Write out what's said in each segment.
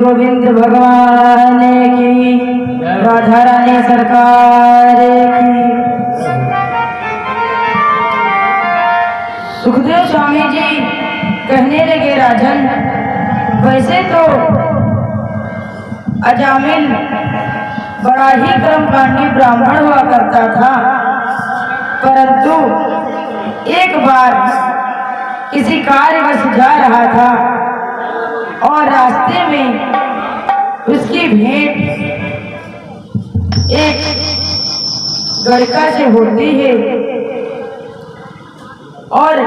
गोविंद भगवान की, राधा रानी सरकार की। सुखदेव स्वामी जी कहने लगे, राजन वैसे तो अजामिल बड़ा ही कर्मकांडी ब्राह्मण हुआ करता था, परंतु एक बार किसी कार्यवश जा रहा था और रास्ते में उसकी भेंट एक गड़का से होती है और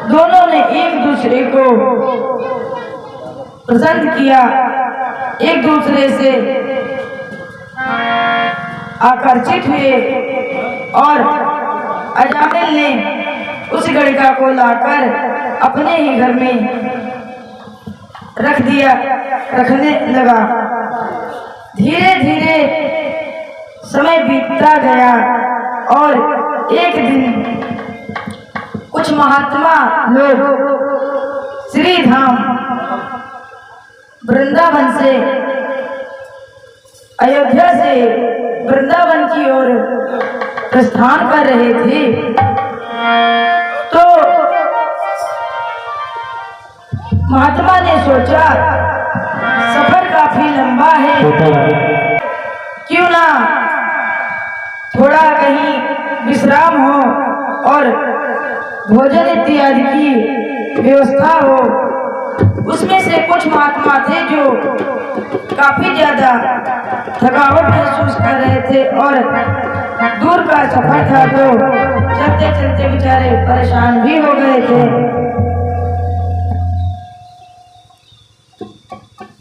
दोनों ने एक दूसरे को पसंद किया, एक दूसरे से आकर्षित हुए और अजामिल ने उस गड़का को लाकर अपने ही घर में रखने लगा। धीरे धीरे समय बीतता गया और एक दिन कुछ महात्मा लोग श्री धाम वृंदावन से, अयोध्या से वृंदावन की ओर प्रस्थान कर रहे थे, तो महात्मा ने सोचा सफर काफी लंबा है, क्यों ना थोड़ा कहीं विश्राम हो और भोजन इत्यादि की व्यवस्था हो। उसमें से कुछ महात्मा थे जो काफी ज्यादा थकावट महसूस कर रहे थे और दूर का सफर था, तो चलते चलते बेचारे परेशान भी हो गए थे।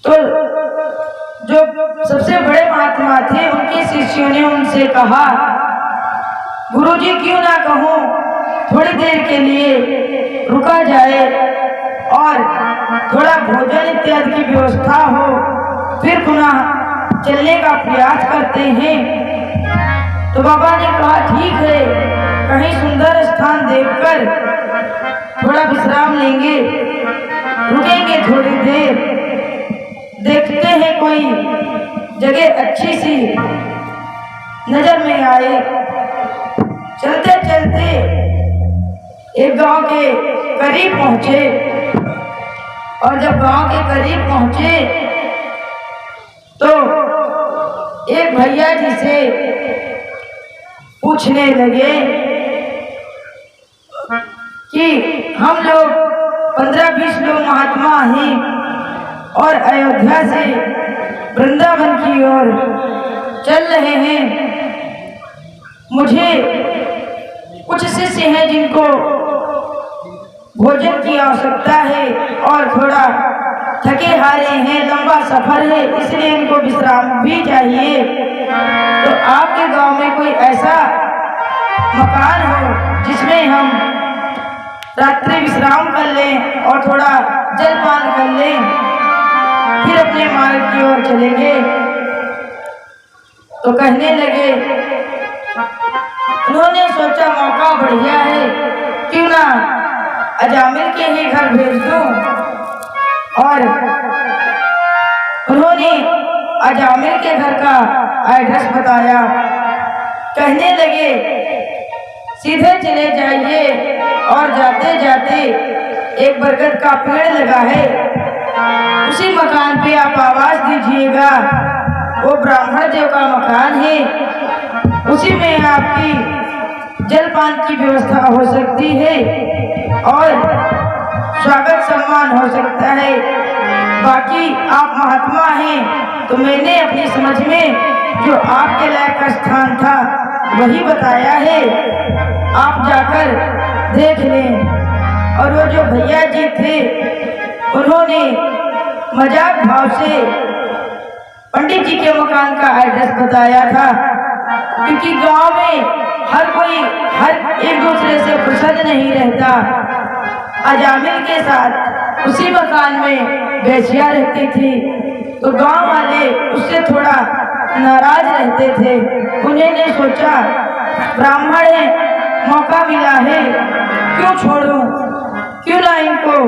तो जो सबसे बड़े महात्मा थे उनके शिष्यों ने उनसे कहा, गुरुजी क्यों ना कहूँ थोड़ी देर के लिए रुका जाए और थोड़ा भोजन इत्यादि की व्यवस्था हो, फिर पुनः चलने का प्रयास करते हैं। तो बाबा ने कहा ठीक है, कहीं सुंदर स्थान देखकर थोड़ा विश्राम लेंगे, रुकेंगे थोड़ी देर, देखते हैं कोई जगह अच्छी सी नजर में आए। चलते चलते एक गांव के करीब पहुंचे और जब गांव के करीब पहुंचे तो एक भैया जी से पूछने लगे कि हम लोग 15-20 लोग महात्मा हैं और अयोध्या से वृंदावन की ओर चल रहे हैं। मुझे कुछ शिष्य हैं जिनको भोजन की आवश्यकता है और थोड़ा थके हारे हैं, लंबा सफर है, इसलिए इनको विश्राम भी चाहिए। तो आपके गांव में कोई ऐसा मकान हो जिसमें हम रात्रि विश्राम कर लें और थोड़ा जलपान कर लें, फिर अपने मार्ग की ओर चलेंगे। तो कहने लगे, उन्होंने सोचा मौका बढ़िया है, क्यों ना अजामिल के ही घर भेज दूं, और उन्होंने अजामिल के घर का एड्रेस बताया। कहने लगे सीधे चले जाइए और जाते जाते एक बरगद का पेड़ लगा है, उसी मकान पे आप आवाज दीजिएगा, वो ब्राह्मण देव का मकान है, उसी में आपकी जलपान की व्यवस्था हो सकती है और स्वागत सम्मान हो सकता है। बाकी आप महात्मा हैं तो मैंने अपनी समझ में जो आपके लायक का स्थान था वही बताया है, आप जाकर देख लें। और वो जो भैया जी थे उन्होंने मजाक भाव से पंडित जी के मकान का एड्रेस बताया था, क्योंकि गांव में हर कोई हर एक दूसरे से प्रसन्न नहीं रहता। अजामिल के साथ उसी मकान में बेसिया रहती थी तो गांव वाले उससे थोड़ा नाराज रहते थे। उन्होंने सोचा ब्राह्मण है, मौका मिला है, क्यों छोड़ूं, क्यों ना इनको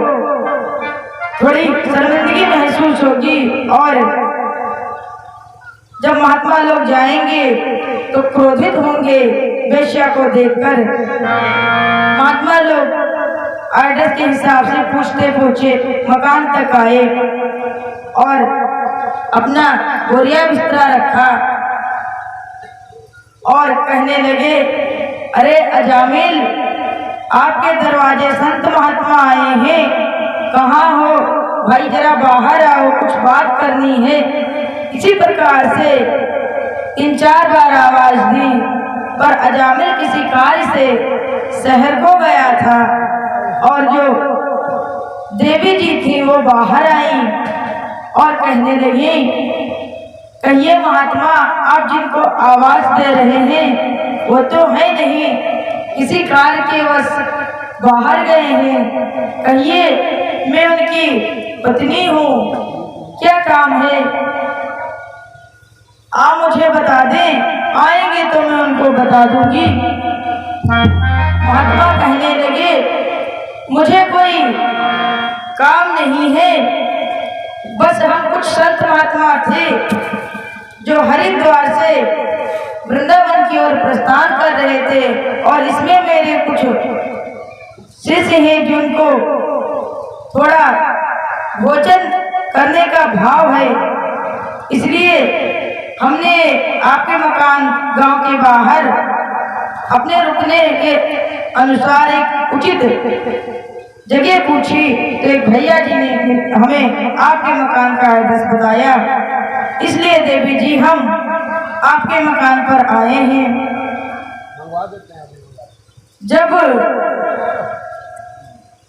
थोड़ी शर्मिंदगी महसूस होगी। और जब महात्मा लोग जाएंगे तो क्रोधित होंगे वेश्या को देखकर। महात्मा लोग एड्रेस के हिसाब से पूछते पूछे मकान तक आए और अपना बोरिया बिस्तरा रखा और कहने लगे, अरे अजामिल, आपके दरवाजे संत महात्मा आए हैं, कहाँ हो भाई, जरा बाहर आओ, कुछ बात करनी है। इसी प्रकार से 3-4 बार आवाज दी, पर अजामिल किसी कार्य से शहर को गया था। और जो देवी जी थी वो बाहर आई और कहने लगी, कहिए महात्मा, आप जिनको आवाज दे रहे हैं वो तो है नहीं, किसी कार्य के वश बाहर गए हैं। कहिए, मैं उनकी पत्नी हूँ, क्या काम है आप मुझे बता दें, आएंगे तो मैं उनको बता दूंगी। महात्मा कहने लगे, मुझे कोई काम नहीं है, बस हम कुछ संत महात्मा थे जो हरिद्वार से वृंदावन की ओर प्रस्थान कर रहे थे और इसमें मेरे कुछ शिष्य हैं जिनको थोड़ा भोजन करने का भाव है, इसलिए हमने आपके मकान गांव के बाहर अपने रुकने के अनुसार एक उचित जगह पूछी तो एक भैया जी ने हमें आपके मकान का एड्रेस बताया, इसलिए देवी जी हम आपके मकान पर आए हैं। जब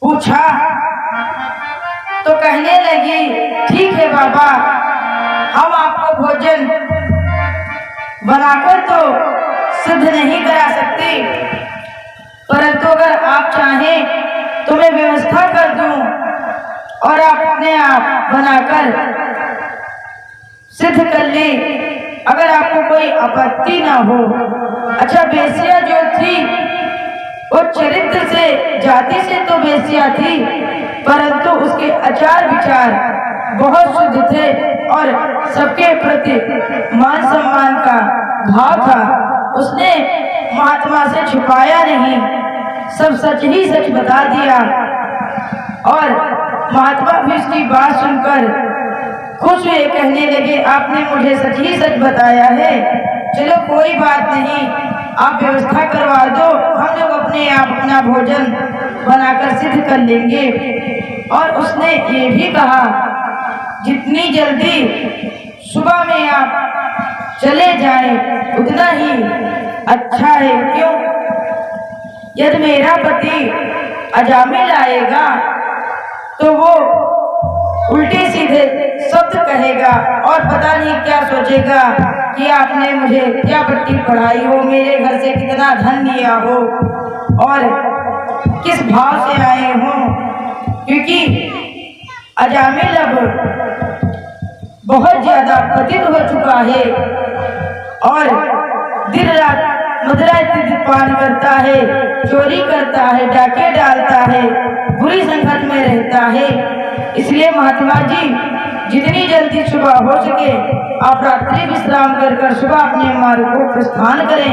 पूछा तो कहने लगी, ठीक है बाबा, हम आपको भोजन बनाकर तो सिद्ध नहीं करा सकते, परंतु अगर आप चाहें तो मैं व्यवस्था कर दूं और आप अपने आप बनाकर सिद्ध कर ले, अगर आपको कोई आपत्ति ना हो। अच्छा, बेसिया जो थी वो चरित्र से, जाति से तो बेसिया थी, परंतु उसके आचार विचार बहुत शुद्ध थे और सबके प्रति मान सम्मान का भाव था। उसने महात्मा से छुपाया नहीं, सब सच ही सच बता दिया और महात्मा भी उसकी बात सुनकर खुश हुए, कहने लगे, आपने मुझे सच ही सच बताया है, चलो कोई बात नहीं, आप व्यवस्था करवा दो, हम लोग अपने आप अपना भोजन बनाकर सिद्ध कर लेंगे। और उसने ये भी कहा, जितनी जल्दी सुबह में आप चले जाएं उतना ही अच्छा है। क्यों? यदि मेरा पति अजामिल आएगा तो वो उल्टे सीधे शब्द कहेगा और पता नहीं क्या सोचेगा कि आपने मुझे क्या पट्टी पढ़ाई हो, मेरे घर से कितना धन लिया हो और किस भाव से आए हो, क्योंकि अजामिल अब बहुत ज्यादा पतित हो चुका है और दिन रात मदिरा इत्यादि पान करता है, चोरी करता है, डाके डालता है, बुरी संगत में रहता है। इसलिए महात्मा जी, जितनी जल्दी सुबह हो सके आप रात्रि विश्राम कर सुबह अपने मार्ग को प्रस्थान करें